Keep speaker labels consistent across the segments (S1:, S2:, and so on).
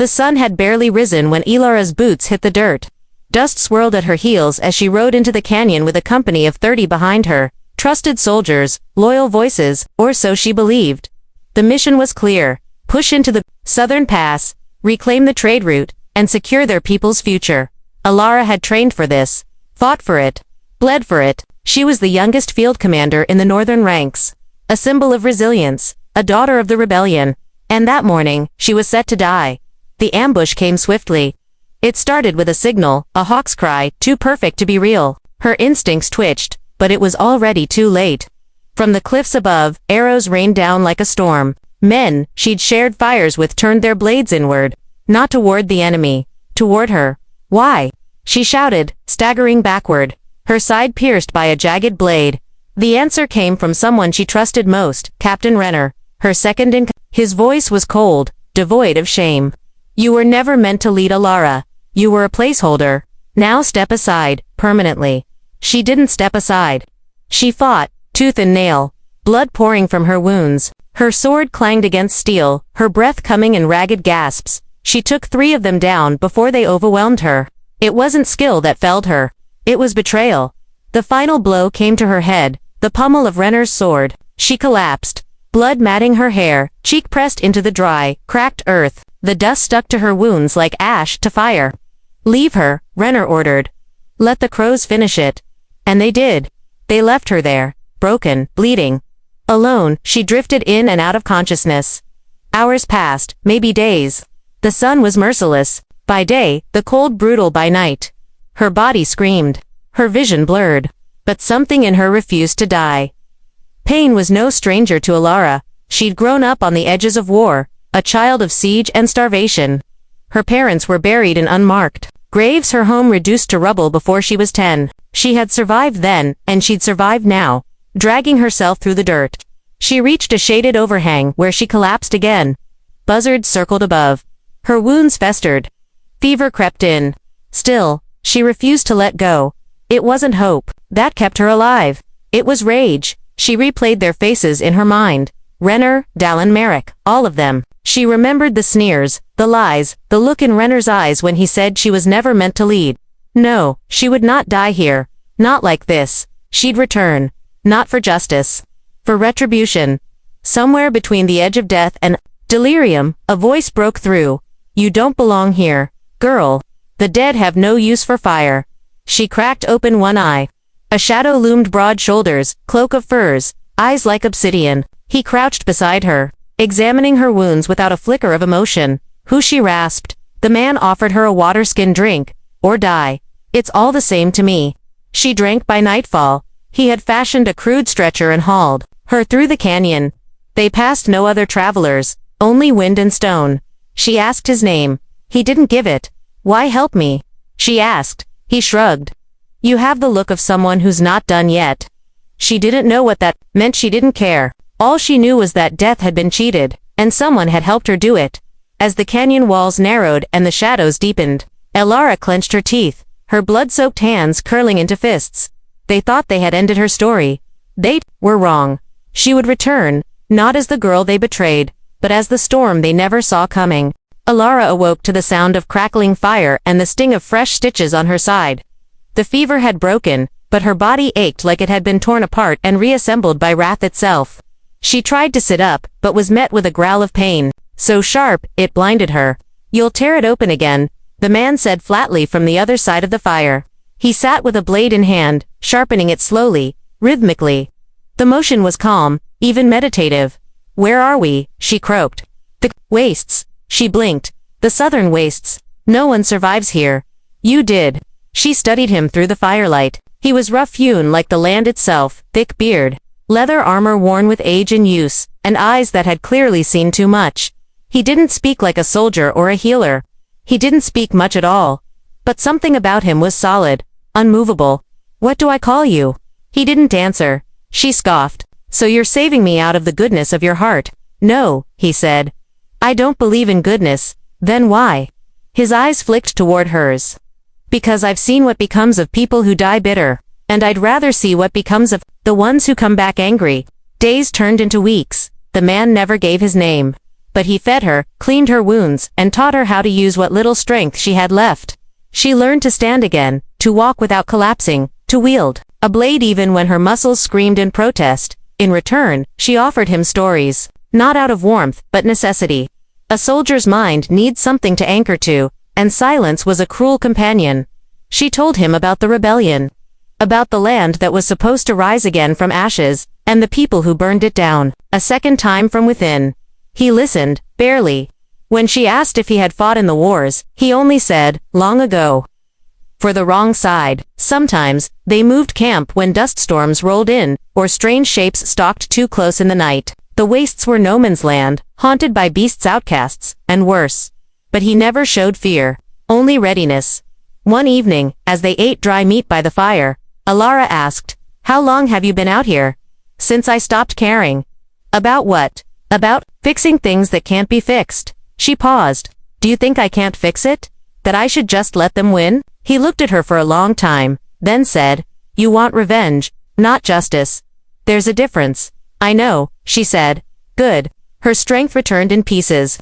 S1: The sun had barely risen when Ilara's boots hit the dirt. Dust swirled at her heels as she rode into the canyon with a company of 30 behind her, trusted soldiers, loyal voices, or so she believed. The mission was clear: push into the southern pass, reclaim the trade route, and secure their people's future. Ilara had trained for this, fought for it, bled for it. She was the youngest field commander in the northern ranks, a symbol of resilience, a daughter of the rebellion, and that morning, she was set to die. The ambush came swiftly. It started with a signal, a hawk's cry, too perfect to be real. Her instincts twitched, but it was already too late. From the cliffs above, arrows rained down like a storm. Men she'd shared fires with turned their blades inward, not toward the enemy, toward her. Why? She shouted, staggering backward, her side pierced by a jagged blade. The answer came from someone she trusted most, Captain Renner, her second in command. His voice was cold, devoid of shame. You were never meant to lead Ilara. You were a placeholder. Now step aside, permanently. She didn't step aside. She fought, tooth and nail, blood pouring from her wounds. Her sword clanged against steel, her breath coming in ragged gasps. She took 3 of them down before they overwhelmed her. It wasn't skill that felled her. It was betrayal. The final blow came to her head, the pommel of Renner's sword. She collapsed, blood matting her hair, cheek pressed into the dry, cracked earth. The dust stuck to her wounds like ash to fire. Leave her, Renner ordered. Let the crows finish it. And they did. They left her there, broken, bleeding. Alone, she drifted in and out of consciousness. Hours passed, maybe days. The sun was merciless. By day, the cold brutal by night. Her body screamed. Her vision blurred. But something in her refused to die. Pain was no stranger to Ilara. She'd grown up on the edges of war, a child of siege and starvation. Her parents were buried in unmarked graves, her home reduced to rubble before she was 10. She had survived then, and she'd survive now, dragging herself through the dirt. She reached a shaded overhang where she collapsed again. Buzzards circled above. Her wounds festered. Fever crept in. Still, she refused to let go. It wasn't hope that kept her alive. It was rage. She replayed their faces in her mind. Renner, Dallin Merrick, all of them. She remembered the sneers, the lies, the look in Renner's eyes when he said she was never meant to lead. No, she would not die here. Not like this. She'd return. Not for justice. For retribution. Somewhere between the edge of death and delirium, a voice broke through. You don't belong here, girl. The dead have no use for fire. She cracked open one eye. A shadow loomed, broad shoulders, cloak of furs, eyes like obsidian. He crouched beside her, examining her wounds without a flicker of emotion. Who? She rasped. The man offered her a water-skin drink, or die. It's all the same to me. She drank by nightfall. He had fashioned a crude stretcher and hauled her through the canyon. They passed no other travelers, only wind and stone. She asked his name. He didn't give it. Why help me? She asked. He shrugged. You have the look of someone who's not done yet. She didn't know what that meant. She didn't care. All she knew was that death had been cheated, and someone had helped her do it. As the canyon walls narrowed and the shadows deepened, Ilara clenched her teeth, her blood-soaked hands curling into fists. They thought they had ended her story. They were wrong. She would return, not as the girl they betrayed, but as the storm they never saw coming. Ilara awoke to the sound of crackling fire and the sting of fresh stitches on her side. The fever had broken, but her body ached like it had been torn apart and reassembled by wrath itself. She tried to sit up, but was met with a growl of pain, so sharp, it blinded her. You'll tear it open again, the man said flatly from the other side of the fire. He sat with a blade in hand, sharpening it slowly, rhythmically. The motion was calm, even meditative. Where are we? She croaked. The wastes. She blinked. The southern wastes. No one survives here. You did. She studied him through the firelight. He was rough-hewn like the land itself, thick beard, leather armor worn with age and use, and eyes that had clearly seen too much. He didn't speak like a soldier or a healer. He didn't speak much at all. But something about him was solid, unmovable. What do I call you? He didn't answer. She scoffed. So you're saving me out of the goodness of your heart? No, he said. I don't believe in goodness. Then why? His eyes flicked toward hers. Because I've seen what becomes of people who die bitter, and I'd rather see what becomes of the ones who come back angry. Days turned into weeks. The man never gave his name. But he fed her, cleaned her wounds, and taught her how to use what little strength she had left. She learned to stand again, to walk without collapsing, to wield a blade even when her muscles screamed in protest. In return, she offered him stories, not out of warmth, but necessity. A soldier's mind needs something to anchor to, and silence was a cruel companion. She told him about the rebellion, about the land that was supposed to rise again from ashes, and the people who burned it down, a second time from within. He listened, barely. When she asked if he had fought in the wars, he only said, long ago. For the wrong side. Sometimes, they moved camp when dust storms rolled in, or strange shapes stalked too close in the night. The wastes were no man's land, haunted by beasts' outcasts, and worse. But he never showed fear, only readiness. One evening, as they ate dry meat by the fire, Alara asked, "How long have you been out here?" "Since I stopped caring." "About what?" "About fixing things that can't be fixed." She paused. "Do you think I can't fix it? That I should just let them win?" He looked at her for a long time, then said, "You want revenge, not justice. There's a difference." "I know," she said. "Good." Her strength returned in pieces.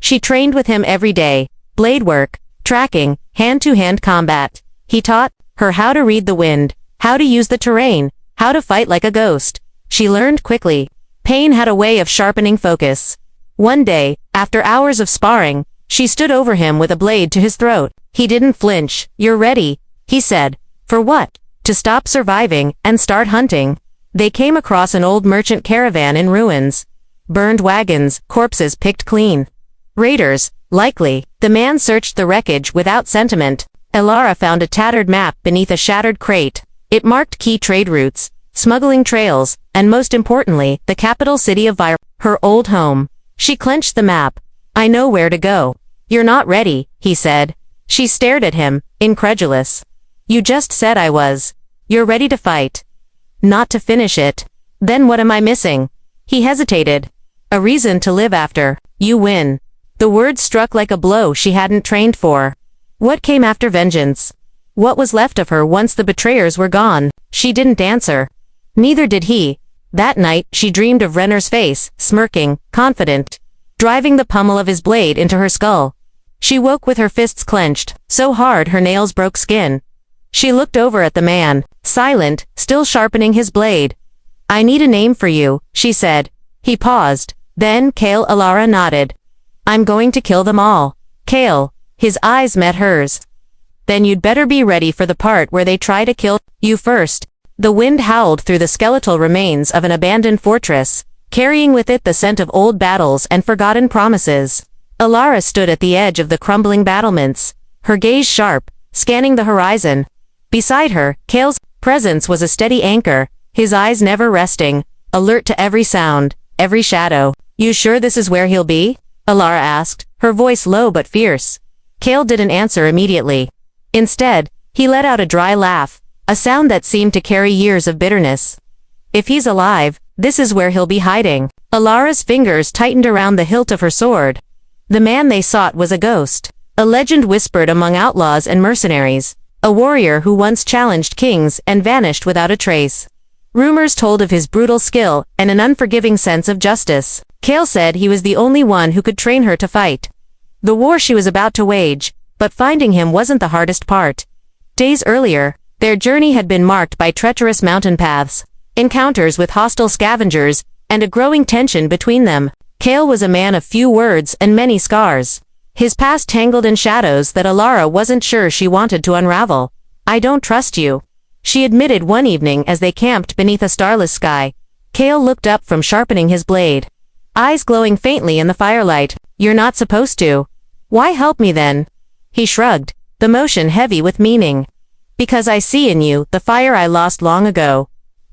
S1: She trained with him every day, blade work, tracking, hand-to-hand combat. He taught her how to read the wind, how to use the terrain, how to fight like a ghost. She learned quickly. Pain had a way of sharpening focus. One day, after hours of sparring, she stood over him with a blade to his throat. He didn't flinch. "You're ready," he said. "For what?" "To stop surviving and start hunting." They came across an old merchant caravan in ruins. Burned wagons, corpses picked clean. Raiders, likely. The man searched the wreckage without sentiment. Alara found a tattered map beneath a shattered crate. It marked key trade routes, smuggling trails, and most importantly, the capital city of her old home. She clenched the map. "I know where to go." "You're not ready," he said. She stared at him, incredulous. "You just said I was." "You're ready to fight." "Not to finish it." "Then what am I missing?" He hesitated. "A reason to live after. You win." The words struck like a blow she hadn't trained for. What came after vengeance? What was left of her once the betrayers were gone? She didn't answer. Neither did he. That night, she dreamed of Renner's face, smirking, confident, driving the pommel of his blade into her skull. She woke with her fists clenched, so hard her nails broke skin. She looked over at the man, silent, still sharpening his blade. "I need a name for you," she said. He paused. Then Alara nodded. "I'm going to kill them all." "Kale." His eyes met hers. "Then you'd better be ready for the part where they try to kill you first." The wind howled through the skeletal remains of an abandoned fortress, carrying with it the scent of old battles and forgotten promises. Alara stood at the edge of the crumbling battlements, her gaze sharp, scanning the horizon. Beside her, Kale's presence was a steady anchor, his eyes never resting, alert to every sound, every shadow. "You sure this is where he'll be?" Alara asked, her voice low but fierce. Kale didn't answer immediately. Instead, he let out a dry laugh, a sound that seemed to carry years of bitterness. "If he's alive, this is where he'll be hiding." Alara's fingers tightened around the hilt of her sword. The man they sought was a ghost, a legend whispered among outlaws and mercenaries, a warrior who once challenged kings and vanished without a trace. Rumors told of his brutal skill and an unforgiving sense of justice. Kale said he was the only one who could train her to fight the war she was about to wage, but finding him wasn't the hardest part. Days earlier, their journey had been marked by treacherous mountain paths, encounters with hostile scavengers, and a growing tension between them. Kale was a man of few words and many scars. His past tangled in shadows that Alara wasn't sure she wanted to unravel. "I don't trust you," she admitted one evening as they camped beneath a starless sky. Kale looked up from sharpening his blade, eyes glowing faintly in the firelight. "You're not supposed to." "Why help me then?" He shrugged, the motion heavy with meaning. "Because I see in you the fire I lost long ago."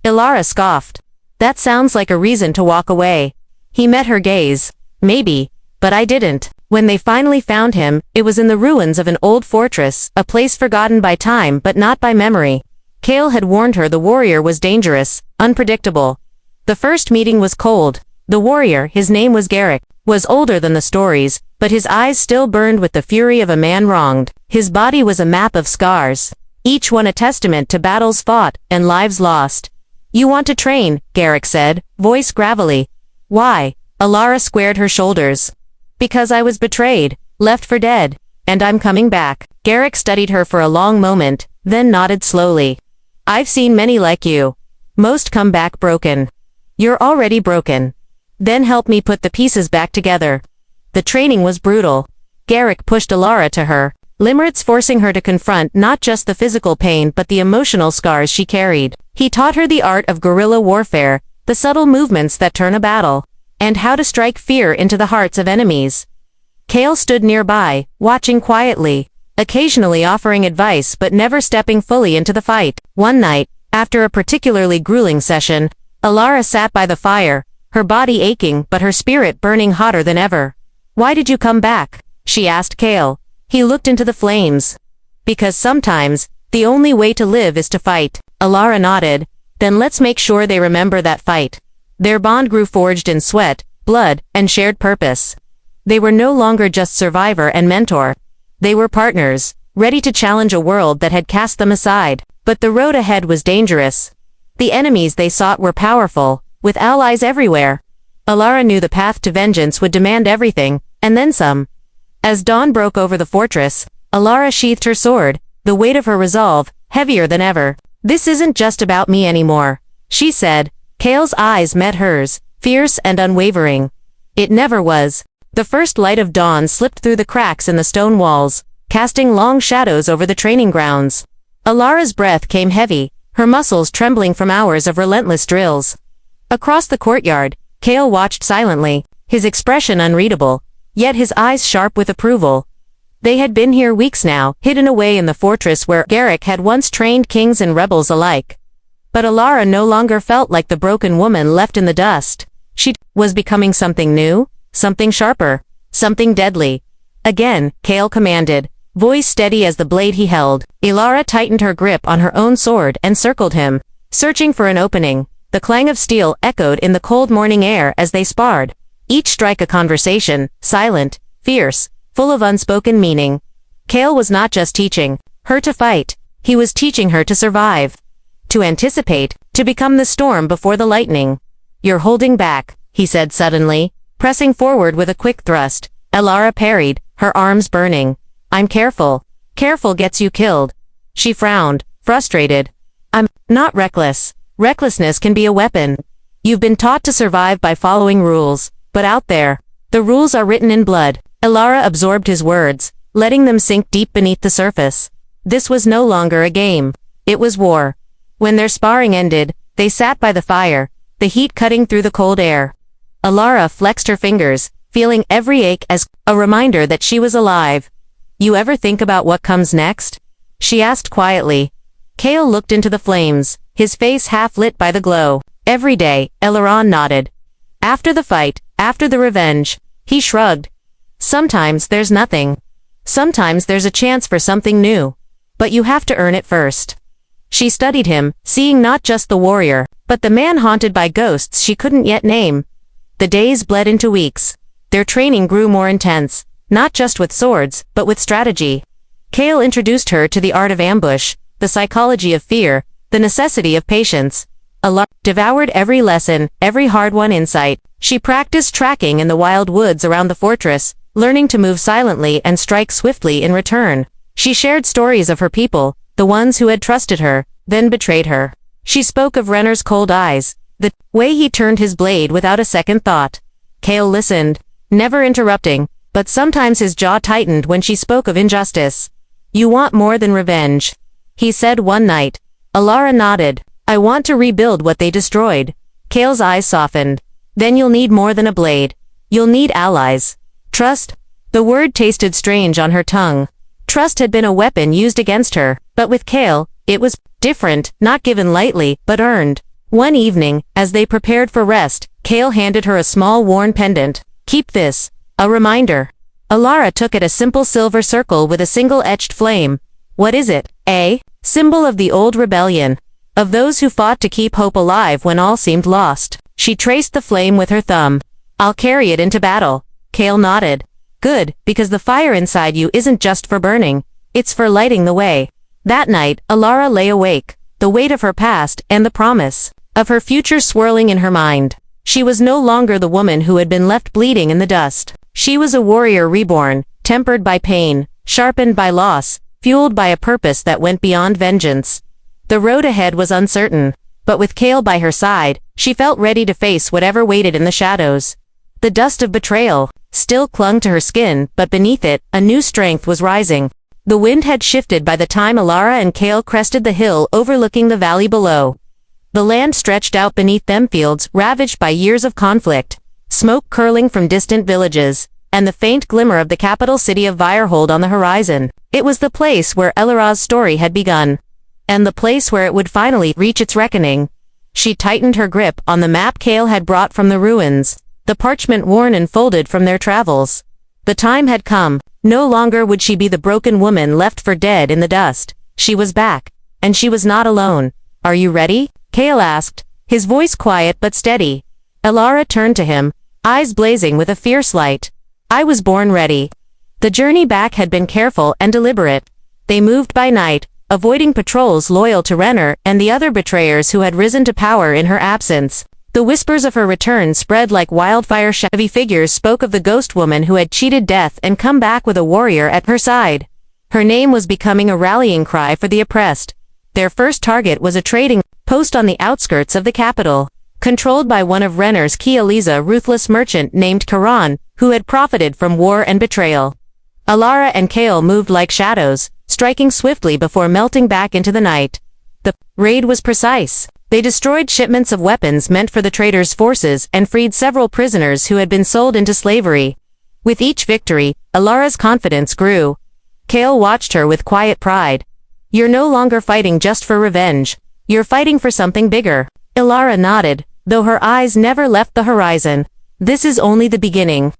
S1: Alara scoffed. "That sounds like a reason to walk away." He met her gaze. "Maybe, but I didn't." When they finally found him, it was in the ruins of an old fortress, a place forgotten by time but not by memory. Kale had warned her the warrior was dangerous, unpredictable. The first meeting was cold. The warrior, his name was Garrick, was older than the stories, but his eyes still burned with the fury of a man wronged. His body was a map of scars, each one a testament to battles fought and lives lost. "You want to train," Garrick said, voice gravelly. "Why?" Alara squared her shoulders. Because I was betrayed, left for dead, and I'm coming back. Garrick studied her for a long moment, then nodded slowly. I've seen many like you. Most come back broken. You're already broken. Then help me put the pieces back together. The training was brutal. Garrick pushed Alara to her, limerence forcing her to confront not just the physical pain but the emotional scars she carried. He taught her the art of guerrilla warfare, the subtle movements that turn a battle, and how to strike fear into the hearts of enemies. Kale stood nearby, watching quietly, occasionally offering advice but never stepping fully into the fight. One night, after a particularly grueling session, Alara sat by the fire, her body aching but her spirit burning hotter than ever. Why did you come back? She asked Kale. He looked into the flames. Because sometimes, the only way to live is to fight. Alara nodded. Then let's make sure they remember that fight. Their bond grew forged in sweat, blood, and shared purpose. They were no longer just survivor and mentor. They were partners, ready to challenge a world that had cast them aside. But the road ahead was dangerous. The enemies they sought were powerful, with allies everywhere. Alara knew the path to vengeance would demand everything, and then some. As dawn broke over the fortress, Alara sheathed her sword, the weight of her resolve, heavier than ever. This isn't just about me anymore, she said. Kale's eyes met hers, fierce and unwavering. It never was. The first light of dawn slipped through the cracks in the stone walls, casting long shadows over the training grounds. Alara's breath came heavy, her muscles trembling from hours of relentless drills. Across the courtyard, Kale watched silently, his expression unreadable, yet his eyes sharp with approval. They had been here weeks now, hidden away in the fortress where Garrick had once trained kings and rebels alike. But Alara no longer felt like the broken woman left in the dust. She was becoming something new, something sharper, something deadly. Again, Kale commanded, voice steady as the blade he held. Alara tightened her grip on her own sword and circled him, searching for an opening. The clang of steel echoed in the cold morning air as they sparred. Each strike a conversation, silent, fierce, full of unspoken meaning. Kale was not just teaching her to fight, he was teaching her to survive. To anticipate, to become the storm before the lightning. You're holding back, he said suddenly, pressing forward with a quick thrust. Alara parried, her arms burning. I'm careful. Careful gets you killed. She frowned, frustrated. I'm not reckless. Recklessness can be a weapon. You've been taught to survive by following rules, but out there, the rules are written in blood. Alara absorbed his words, letting them sink deep beneath the surface. This was no longer a game. It was war. When their sparring ended, they sat by the fire, the heat cutting through the cold air. Alara flexed her fingers, feeling every ache as a reminder that she was alive. You ever think about what comes next? She asked quietly. Kale looked into the flames, his face half lit by the glow. Every day, Alara nodded. After the fight, after the revenge, he shrugged. Sometimes there's nothing. Sometimes there's a chance for something new. But you have to earn it first. She studied him, seeing not just the warrior, but the man haunted by ghosts she couldn't yet name. The days bled into weeks. Their training grew more intense, not just with swords, but with strategy. Kale introduced her to the art of ambush, the psychology of fear, the necessity of patience. Alara devoured every lesson, every hard-won insight. She practiced tracking in the wild woods around the fortress, learning to move silently and strike swiftly in return. She shared stories of her people, the ones who had trusted her, then betrayed her. She spoke of Renner's cold eyes, the way he turned his blade without a second thought. Kale listened, never interrupting, but sometimes his jaw tightened when she spoke of injustice. You want more than revenge, he said one night. Alara nodded. I want to rebuild what they destroyed. Kale's eyes softened. Then you'll need more than a blade. You'll need allies. Trust? The word tasted strange on her tongue. Trust had been a weapon used against her, but with Kale, it was different, not given lightly, but earned. One evening, as they prepared for rest, Kale handed her a small worn pendant. Keep this. A reminder. Alara took it, a simple silver circle with a single etched flame. What is it? A symbol of the old rebellion. Of those who fought to keep hope alive when all seemed lost. She traced the flame with her thumb. I'll carry it into battle. Kale nodded. Good, because the fire inside you isn't just for burning. It's for lighting the way. That night, Alara lay awake, the weight of her past and the promise of her future swirling in her mind. She was no longer the woman who had been left bleeding in the dust. She was a warrior reborn, tempered by pain, sharpened by loss, fueled by a purpose that went beyond vengeance. The road ahead was uncertain, but with Cale by her side, she felt ready to face whatever waited in the shadows. The dust of betrayal still clung to her skin, but beneath it, a new strength was rising. The wind had shifted by the time Alara and Cale crested the hill overlooking the valley below. The land stretched out beneath them, fields ravaged by years of conflict, smoke curling from distant villages, and the faint glimmer of the capital city of Virehold on the horizon. It was the place where Elara's story had begun, and the place where it would finally reach its reckoning. She tightened her grip on the map Cale had brought from the ruins, the parchment worn and folded from their travels. The time had come. No longer would she be the broken woman left for dead in the dust. She was back, and she was not alone. "Are you ready?" Cale asked, his voice quiet but steady. Elara turned to him, eyes blazing with a fierce light. "I was born ready." The journey back had been careful and deliberate. They moved by night, avoiding patrols loyal to Renner and the other betrayers who had risen to power in her absence. The whispers of her return spread like wildfire. Heavy figures spoke of the ghost woman who had cheated death and come back with a warrior at her side. Her name was becoming a rallying cry for the oppressed. Their first target was a trading post on the outskirts of the capital, controlled by one of Renner's key, a ruthless merchant named Karan, who had profited from war and betrayal. Alara and Cale moved like shadows, striking swiftly before melting back into the night. The raid was precise. They destroyed shipments of weapons meant for the traders' forces and freed several prisoners who had been sold into slavery. With each victory, Alara's confidence grew. Cale watched her with quiet pride. "You're no longer fighting just for revenge. You're fighting for something bigger." Alara nodded, though her eyes never left the horizon. "This is only the beginning."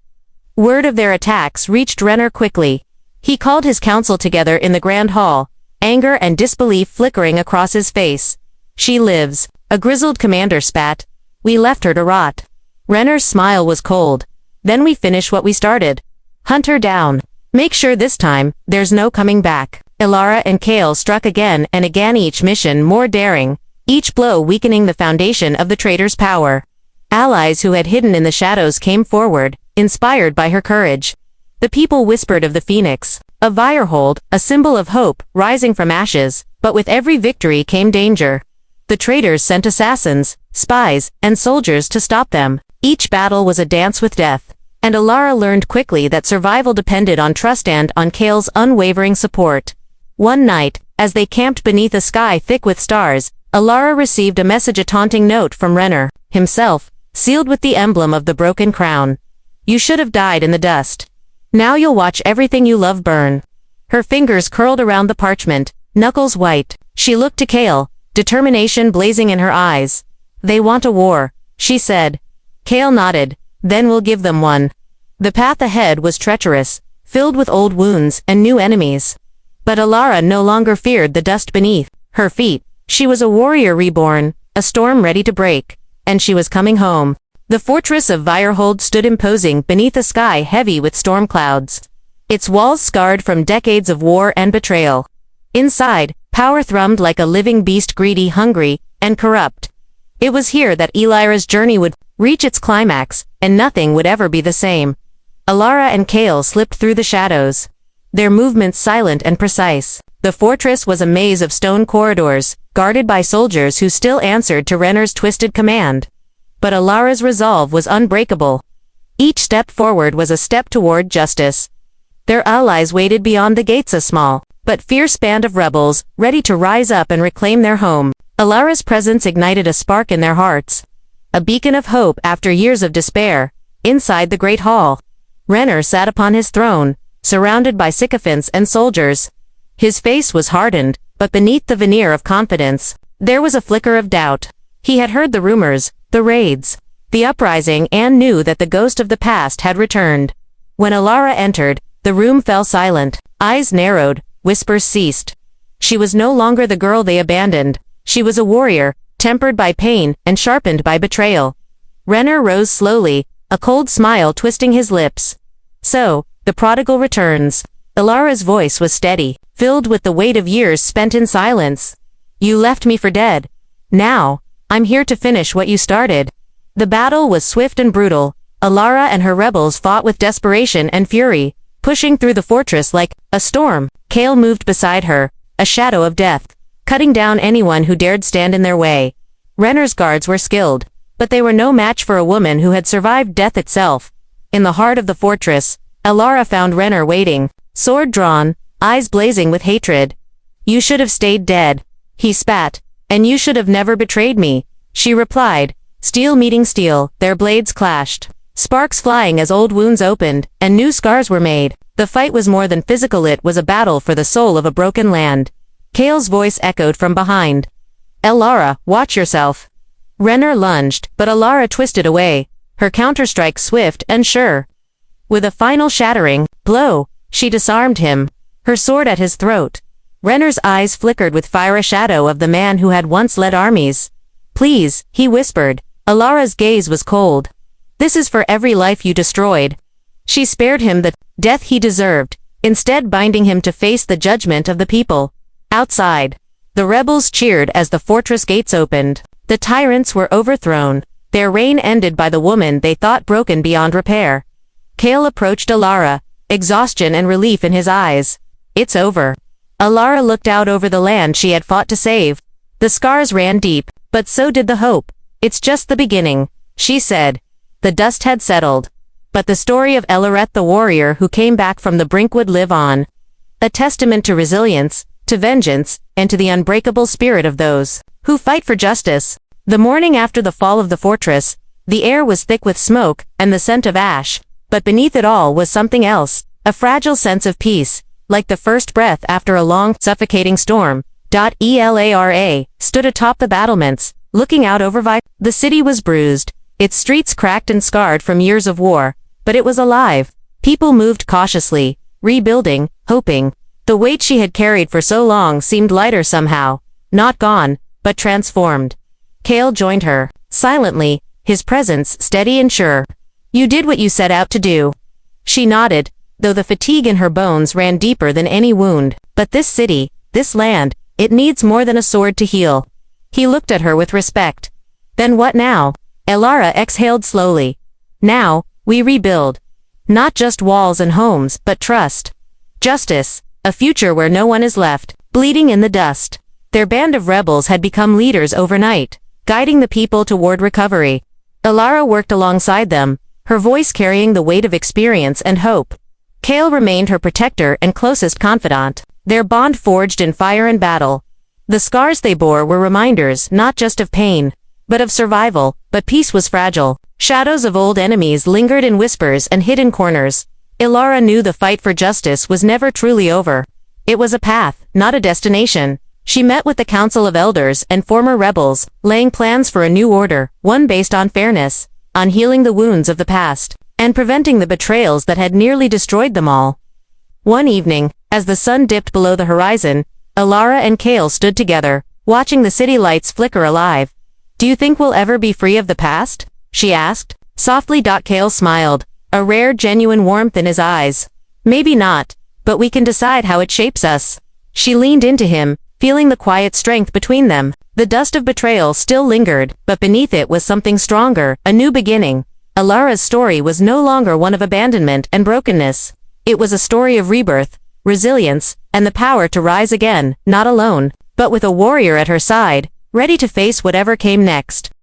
S1: Word of their attacks reached Renner quickly. He called his council together in the Grand Hall, anger and disbelief flickering across his face. "She lives," a grizzled commander spat. "We left her to rot." Renner's smile was cold. "Then we finish what we started. Hunt her down. Make sure this time, there's no coming back." Alara and Cale struck again and again, each mission more daring, each blow weakening the foundation of the trader's power. Allies who had hidden in the shadows came forward, inspired by her courage. The people whispered of the Phoenix, of Virehold, a symbol of hope, rising from ashes, but with every victory came danger. The traders sent assassins, spies, and soldiers to stop them. Each battle was a dance with death, and Alara learned quickly that survival depended on trust and on Cale's unwavering support. One night, as they camped beneath a sky thick with stars, Alara received a message, a taunting note from Renner himself, sealed with the emblem of the broken crown. "You should have died in the dust. Now you'll watch everything you love burn." Her fingers curled around the parchment, knuckles white. She looked to Cale, determination blazing in her eyes. "They want a war," she said. Cale nodded. "Then we'll give them one." The path ahead was treacherous, filled with old wounds and new enemies. But Alara no longer feared the dust beneath her feet. She was a warrior reborn, a storm ready to break, and she was coming home. The fortress of Virehold stood imposing beneath a sky heavy with storm clouds, its walls scarred from decades of war and betrayal. Inside, power thrummed like a living beast, greedy, hungry, and corrupt. It was here that Elira's journey would reach its climax, and nothing would ever be the same. Alara and Cale slipped through the shadows, their movements silent and precise. The fortress was a maze of stone corridors, guarded by soldiers who still answered to Renner's twisted command. But Alara's resolve was unbreakable. Each step forward was a step toward justice. Their allies waited beyond the gates, a small but fierce band of rebels, ready to rise up and reclaim their home. Alara's presence ignited a spark in their hearts, a beacon of hope after years of despair. Inside the great hall, Renner sat upon his throne, surrounded by sycophants and soldiers. His face was hardened, but beneath the veneer of confidence, there was a flicker of doubt. He had heard the rumors, the raids, the uprising, and knew that the ghost of the past had returned. When Alara entered, the room fell silent. Eyes narrowed, whispers ceased. She was no longer the girl they abandoned. She was a warrior, tempered by pain and sharpened by betrayal. Renner rose slowly, a cold smile twisting his lips. "So, the prodigal returns." Alara's voice was steady, filled with the weight of years spent in silence. "You left me for dead. Now, I'm here to finish what you started." The battle was swift and brutal. Alara and her rebels fought with desperation and fury, pushing through the fortress like a storm. Kale moved beside her, a shadow of death, cutting down anyone who dared stand in their way. Renner's guards were skilled, but they were no match for a woman who had survived death itself. In the heart of the fortress, Alara found Renner waiting, sword drawn, eyes blazing with hatred. "You should have stayed dead," he spat, "and you should have never betrayed me," she replied. Steel meeting steel, their blades clashed, sparks flying as old wounds opened, and new scars were made. The fight was more than physical, it was a battle for the soul of a broken land. Kale's voice echoed from behind. "Alara, watch yourself." Renner lunged, but Alara twisted away, her counterstrike swift and sure. With a final shattering blow, she disarmed him, her sword at his throat. Renner's eyes flickered with fire, a shadow of the man who had once led armies. "Please," he whispered. Alara's gaze was cold. "This is for every life you destroyed." She spared him the death he deserved, instead binding him to face the judgment of the people. Outside, the rebels cheered as the fortress gates opened. The tyrants were overthrown, their reign ended by the woman they thought broken beyond repair. Kale approached Alara, exhaustion and relief in his eyes. "It's over." Alara looked out over the land she had fought to save. The scars ran deep, but so did the hope. "It's just the beginning," she said. The dust had settled, but the story of Elaret the warrior who came back from the brink would live on. A testament to resilience, to vengeance, and to the unbreakable spirit of those who fight for justice. The morning after the fall of the fortress, the air was thick with smoke and the scent of ash, but beneath it all was something else, a fragile sense of peace, like the first breath after a long, suffocating storm. Elara stood atop the battlements, looking out over The city was bruised, its streets cracked and scarred from years of war, but it was alive. People moved cautiously, rebuilding, hoping. The weight she had carried for so long seemed lighter somehow, not gone, but transformed. Kale joined her, silently, his presence steady and sure. "You did what you set out to do." She nodded, though the fatigue in her bones ran deeper than any wound. "But this city, this land, it needs more than a sword to heal." He looked at her with respect. "Then what now?" Alara exhaled slowly. "Now, we rebuild. Not just walls and homes, but trust. Justice, a future where no one is left, bleeding in the dust." Their band of rebels had become leaders overnight, guiding the people toward recovery. Alara worked alongside them, her voice carrying the weight of experience and hope. Kale remained her protector and closest confidant, their bond forged in fire and battle. The scars they bore were reminders not just of pain, but of survival, but peace was fragile. Shadows of old enemies lingered in whispers and hidden corners. Alara knew the fight for justice was never truly over. It was a path, not a destination. She met with the Council of Elders and former rebels, laying plans for a new order, one based on fairness, on healing the wounds of the past, and preventing the betrayals that had nearly destroyed them all. One evening, as the sun dipped below the horizon, Alara and Kale stood together, watching the city lights flicker alive. "Do you think we'll ever be free of the past?" she asked. Softly. Kale smiled, a rare genuine warmth in his eyes. "Maybe not, but we can decide how it shapes us." She leaned into him, feeling the quiet strength between them. The dust of betrayal still lingered, but beneath it was something stronger, a new beginning. Alara's story was no longer one of abandonment and brokenness. It was a story of rebirth, resilience, and the power to rise again, not alone, but with a warrior at her side, ready to face whatever came next.